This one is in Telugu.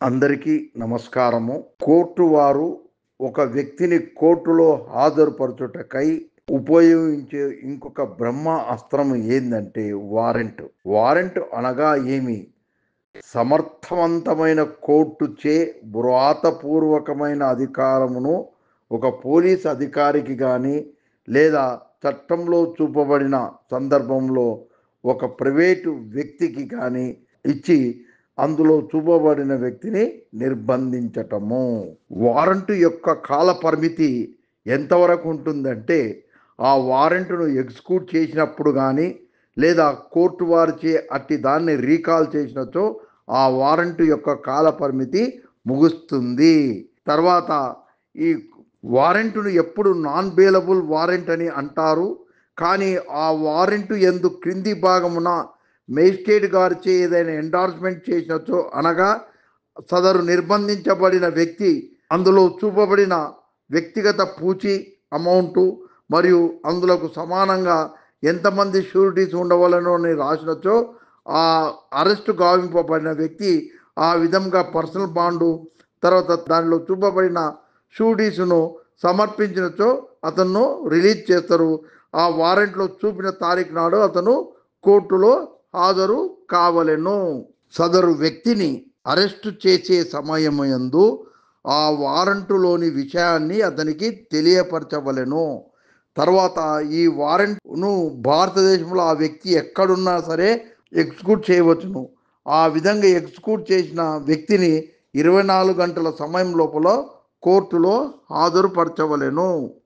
అందరికీ నమస్కారము. కోర్టు వారు ఒక వ్యక్తిని కోర్టులో హాజరుపరచుటకై ఉపయోగించే ఇంకొక బ్రహ్మ అస్త్రం ఏందంటే వారెంట్. వారెంట్ అనగా ఏమి? సమర్థవంతమైన కోర్టుచే వ్రాతపూర్వకమైన అధికారమును ఒక పోలీస్ అధికారికి గాని, లేదా చట్టంలో చూపబడిన సందర్భంలో ఒక ప్రైవేటు వ్యక్తికి గాని ఇచ్చి అందులో చూపబడిన వ్యక్తిని నిర్బంధించటము. వారంట్ యొక్క కాల పరిమితి ఎంతవరకు ఉంటుందంటే, ఆ వారెంట్‌ను ఎగ్జిక్యూట్ చేసినప్పుడు గానీ, లేదా కోర్టు వారిచే అట్టి దాన్ని రీకాల్ చేసినచో, ఆ వారెంట్ యొక్క కాల పరిమితి ముగుస్తుంది. తర్వాత ఈ వారెంట్‌ను ఎప్పుడు నాన్ బెయిలబుల్ వారెంట్ అని అంటారు. కానీ ఆ వారెంట్ యందు క్రింది భాగమున మేజిస్ట్రేట్ గారిచే ఏదైనా ఎండార్స్‌మెంట్ చేసినచో, అనగా సదరు నిర్బంధించబడిన వ్యక్తి అందులో చూపబడిన వ్యక్తిగత పూచీ అమౌంటు మరియు అందులకు సమానంగా ఎంతమంది షూరిటీస్ ఉండవలెనో అని రాసినచో, ఆ అరెస్టు గావింపబడిన వ్యక్తి ఆ విధంగా పర్సనల్ బాండు తర్వాత దానిలో చూపబడిన షూరిటీస్‌ను సమర్పించినచో అతన్ను రిలీజ్ చేస్తారు. ఆ వారెంట్‌లో చూపిన తారీఖు నాడు అతను కోర్టులో హాజరు కావలెను. సదరు వ్యక్తిని అరెస్టు చేసే సమయమందు ఆ వారెంటులోని విషయాన్ని అతనికి తెలియపరచవలెను. తర్వాత ఈ వారెంట్‌ను భారతదేశంలో ఆ వ్యక్తి ఎక్కడున్నా సరే ఎగ్జిక్యూట్ చేయవచ్చును. ఆ విధంగా ఎగ్జిక్యూట్ చేసిన వ్యక్తిని 24 గంటల సమయం లోపల కోర్టులో హాజరుపరచవలెను.